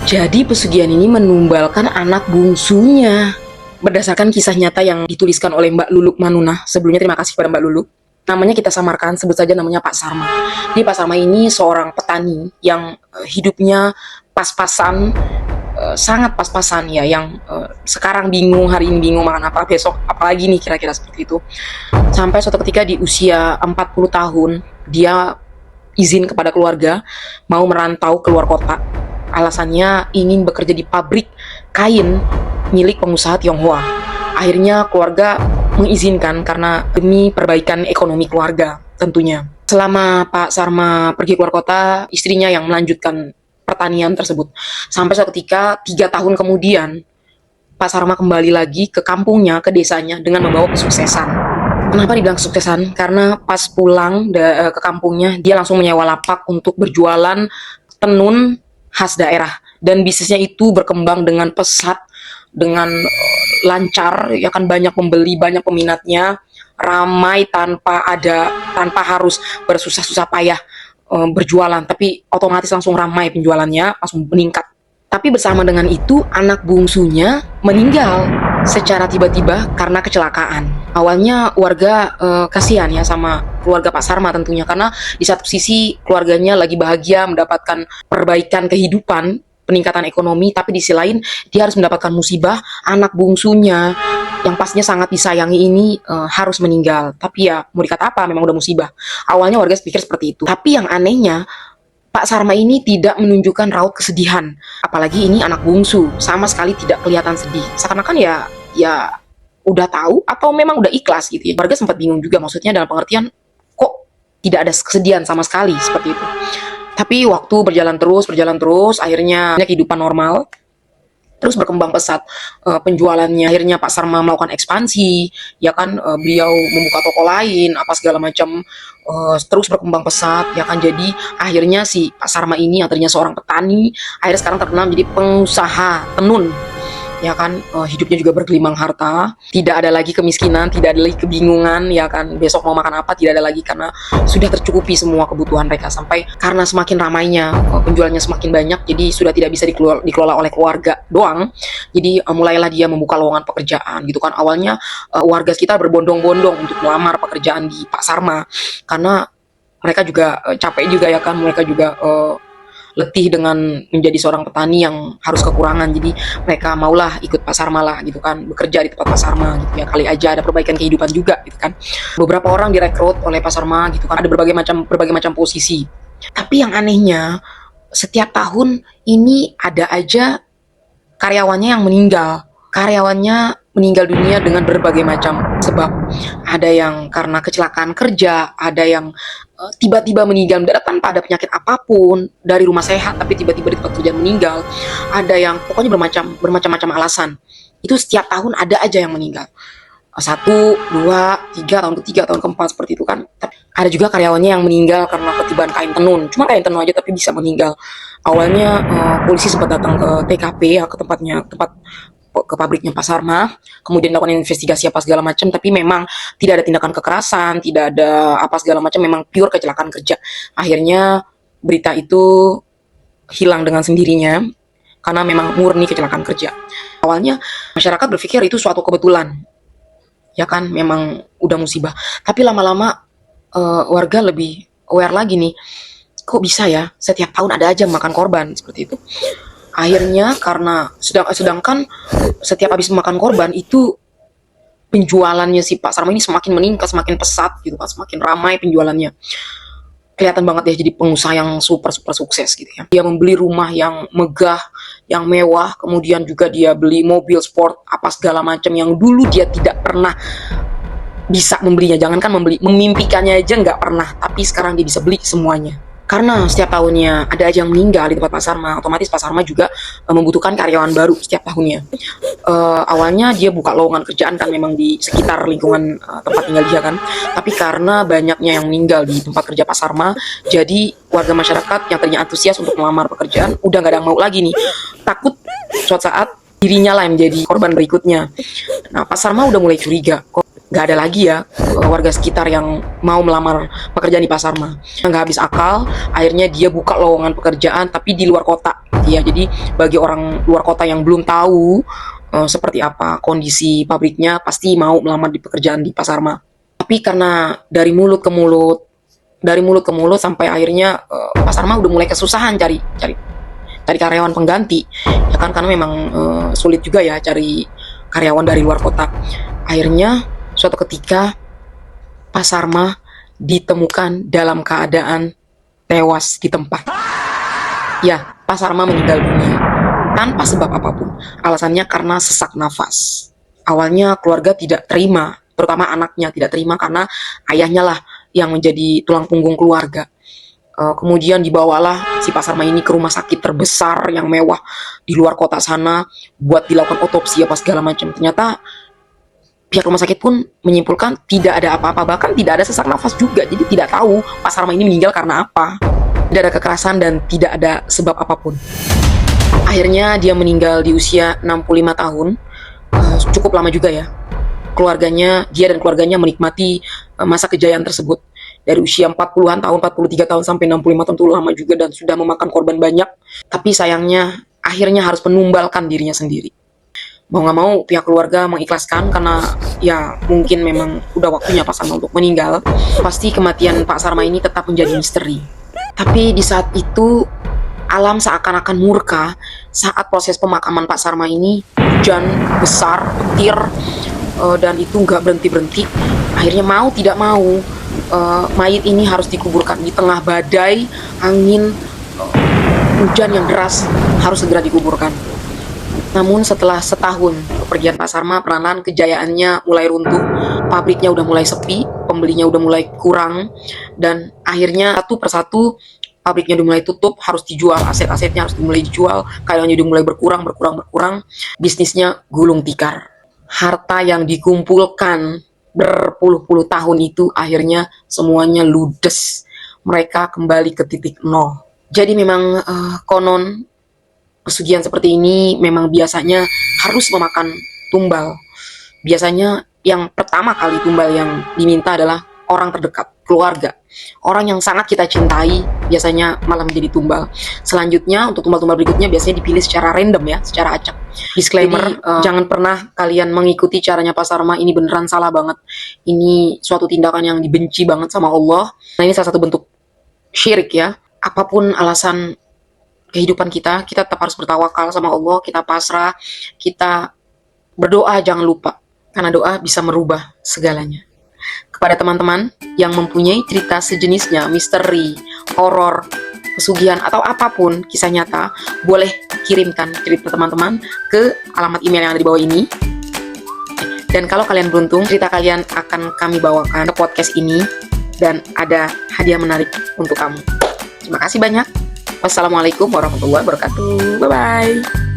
Jadi pesugihan ini menumbalkan anak bungsunya. Berdasarkan kisah nyata yang dituliskan oleh Mbak Luluk Manunah. Sebelumnya terima kasih kepada Mbak Luluk. Namanya kita samarkan, sebut saja namanya Pak Sarma. Jadi Pak Sarma ini seorang petani yang hidupnya pas-pasan, sangat pas-pasan ya, yang sekarang bingung, hari ini bingung makan apa, besok apalagi nih, kira-kira seperti itu. Sampai suatu ketika di usia 40 tahun, dia izin kepada keluarga mau merantau keluar kota. Alasannya ingin bekerja di pabrik kain milik pengusaha Tionghoa. Akhirnya keluarga mengizinkan karena demi perbaikan ekonomi keluarga tentunya. Selama Pak Sarma pergi keluar kota, istrinya yang melanjutkan pertanian tersebut. Sampai suatu ketika 3 tahun kemudian, Pak Sarma kembali lagi ke kampungnya, ke desanya dengan membawa kesuksesan. Kenapa dibilang kesuksesan? Karena pas pulang ke kampungnya, dia langsung menyewa lapak untuk berjualan tenun khas daerah. Dan bisnisnya itu berkembang dengan pesat, dengan lancar, ya kan, banyak pembeli, banyak peminatnya, ramai tanpa harus bersusah-susah payah berjualan, tapi otomatis langsung ramai penjualannya, langsung meningkat. Tapi bersama dengan itu, anak bungsunya meninggal secara tiba-tiba karena kecelakaan. Awalnya warga kasihan ya sama keluarga Pak Sarma tentunya, karena di satu sisi keluarganya lagi bahagia mendapatkan perbaikan kehidupan, peningkatan ekonomi, tapi di sisi lain dia harus mendapatkan musibah, anak bungsunya yang pastinya sangat disayangi ini harus meninggal. Tapi ya mau dikata apa, memang udah musibah. Awalnya warga pikir seperti itu. Tapi yang anehnya, Pak Sarma ini tidak menunjukkan raut kesedihan. Apalagi ini anak bungsu, sama sekali tidak kelihatan sedih. Seakan-akan ya udah tahu atau memang udah ikhlas gitu ya. Warga sempat bingung juga, maksudnya dalam pengertian kok tidak ada kesedihan sama sekali seperti itu. Tapi waktu berjalan terus, akhirnya kehidupan normal, terus berkembang pesat penjualannya. Akhirnya Pak Sarma melakukan ekspansi, ya kan, beliau membuka toko lain, apa segala macam, terus berkembang pesat, ya kan. Jadi akhirnya si Pak Sarma ini yang tadinya seorang petani, akhirnya sekarang terkenal menjadi pengusaha tenun. Ya kan, hidupnya juga bergelimang harta, tidak ada lagi kemiskinan, tidak ada lagi kebingungan, ya kan, besok mau makan apa, tidak ada lagi, karena sudah tercukupi semua kebutuhan mereka. Sampai karena semakin ramainya, penjualannya semakin banyak, jadi sudah tidak bisa dikelola oleh keluarga doang, jadi mulailah dia membuka lowongan pekerjaan gitu kan. Awalnya warga sekitar berbondong-bondong untuk melamar pekerjaan di Pak Sarma, karena mereka juga capek juga, ya kan, mereka juga letih dengan menjadi seorang petani yang harus kekurangan. Jadi mereka maulah ikut Pak Sarma lah gitu kan, bekerja di tempat Pak Sarma gitu ya, kali aja ada perbaikan kehidupan juga gitu kan. Beberapa orang direkrut oleh Pak Sarma gitu kan, ada berbagai macam posisi. Tapi yang anehnya, setiap tahun ini ada aja karyawannya yang meninggal dunia dengan berbagai macam sebab. Ada yang karena kecelakaan kerja, ada yang tiba-tiba meninggal mendadak tanpa ada penyakit apapun, dari rumah sehat tapi tiba-tiba di tempat kerja meninggal. Ada yang pokoknya bermacam-macam alasan. Itu setiap tahun ada aja yang meninggal. 1, 2, 3, tahun ketiga, tahun keempat, seperti itu kan. Tapi ada juga karyawannya yang meninggal karena ketiban kain tenun. Cuma kain tenun aja tapi bisa meninggal. Awalnya polisi sempat datang ke TKP ya, ke pabriknya Pak Sarma, kemudian dilakukan investigasi apa segala macam, tapi memang tidak ada tindakan kekerasan, tidak ada apa segala macam, memang pure kecelakaan kerja. Akhirnya berita itu hilang dengan sendirinya karena memang murni kecelakaan kerja. Awalnya masyarakat berpikir itu suatu kebetulan, ya kan, memang udah musibah. Tapi lama-lama warga lebih aware lagi nih, kok bisa ya setiap tahun ada aja makan korban seperti itu. Akhirnya karena sedangkan setiap habis memakan korban itu penjualannya si Pak Sarma ini semakin meningkat, semakin pesat gitu kan, semakin ramai penjualannya. Kelihatan banget ya jadi pengusaha yang super sukses gitu ya. Dia membeli rumah yang megah, yang mewah, kemudian juga dia beli mobil sport apa segala macam yang dulu dia tidak pernah bisa membelinya. Jangankan membeli, memimpikannya aja nggak pernah, tapi sekarang dia bisa beli semuanya. Karena setiap tahunnya ada aja yang meninggal di tempat Pak Sarma, otomatis Pak Sarma juga membutuhkan karyawan baru setiap tahunnya. Awalnya dia buka lowongan kerjaan kan memang di sekitar lingkungan tempat tinggal dia kan. Tapi karena banyaknya yang meninggal di tempat kerja Pak Sarma, jadi warga masyarakat yang tadinya antusias untuk melamar pekerjaan udah gak ada yang mau lagi nih. Takut suatu saat dirinya lah yang menjadi korban berikutnya. Nah, Pak Sarma udah mulai curiga, kok nggak ada lagi ya warga sekitar yang mau melamar pekerjaan di Pak Sarma. Nggak habis akal, akhirnya dia buka lowongan pekerjaan tapi di luar kota. Ya, jadi bagi orang luar kota yang belum tahu seperti apa kondisi pabriknya, pasti mau melamar di pekerjaan di Pak Sarma. Tapi karena dari mulut ke mulut sampai akhirnya Pak Sarma udah mulai kesusahan cari karyawan pengganti. Ya kan, karena memang sulit juga ya cari karyawan dari luar kota. Akhirnya suatu ketika Pak Sarma ditemukan dalam keadaan tewas di tempat. Ya, Pak Sarma meninggal dunia tanpa sebab apapun. Alasannya karena sesak nafas. Awalnya keluarga tidak terima, terutama anaknya tidak terima karena ayahnya lah yang menjadi tulang punggung keluarga. Kemudian dibawalah si Pak Sarma ini ke rumah sakit terbesar yang mewah di luar kota sana buat dilakukan otopsi apa segala macam. Ternyata pihak rumah sakit pun menyimpulkan tidak ada apa-apa, bahkan tidak ada sesak nafas juga. Jadi tidak tahu Pak Sarma ini meninggal karena apa. Tidak ada kekerasan dan tidak ada sebab apapun. Akhirnya dia meninggal di usia 65 tahun. Cukup lama juga ya. Dia dan keluarganya menikmati masa kejayaan tersebut. Dari usia 40-an tahun, 43 tahun sampai 65 tahun, itu lama juga dan sudah memakan korban banyak. Tapi sayangnya akhirnya harus menumbalkan dirinya sendiri. Mau nggak mau pihak keluarga mengikhlaskan karena ya mungkin memang udah waktunya Pak Sarma untuk meninggal. Pasti kematian Pak Sarma ini tetap menjadi misteri. Tapi di saat itu alam seakan-akan murka saat proses pemakaman Pak Sarma ini. Hujan besar, petir, dan itu nggak berhenti-berhenti. Akhirnya mau tidak mau mayit ini harus dikuburkan di tengah badai, angin, hujan yang deras, harus segera dikuburkan. Namun setelah setahun kepergian Pak Sarma, perlahan kejayaannya mulai runtuh, pabriknya udah mulai sepi, pembelinya udah mulai kurang, dan akhirnya satu persatu pabriknya udah mulai tutup, harus dijual, aset-asetnya harus mulai dijual, karyanya udah mulai berkurang, bisnisnya gulung tikar. Harta yang dikumpulkan berpuluh-puluh tahun itu akhirnya semuanya ludes. Mereka kembali ke titik nol. Jadi memang konon pesugihan seperti ini memang biasanya harus memakan tumbal. Biasanya yang pertama kali tumbal yang diminta adalah orang terdekat, keluarga. Orang yang sangat kita cintai biasanya malah menjadi tumbal. Selanjutnya untuk tumbal-tumbal berikutnya biasanya dipilih secara random ya, secara acak. Disclaimer, jangan pernah kalian mengikuti caranya Pak Sarma, ini beneran salah banget. Ini suatu tindakan yang dibenci banget sama Allah. Nah, ini salah satu bentuk syirik ya. Apapun alasan kehidupan kita tetap harus bertawakal sama Allah, kita pasrah, kita berdoa jangan lupa, karena doa bisa merubah segalanya. Kepada teman-teman yang mempunyai cerita sejenisnya, misteri, horor, pesugihan, atau apapun kisah nyata, boleh kirimkan cerita teman-teman ke alamat email yang ada di bawah ini. Dan kalau kalian beruntung, cerita kalian akan kami bawakan ke podcast ini, dan ada hadiah menarik untuk kamu. Terima kasih banyak. Wassalamualaikum warahmatullahi wabarakatuh. Bye-bye.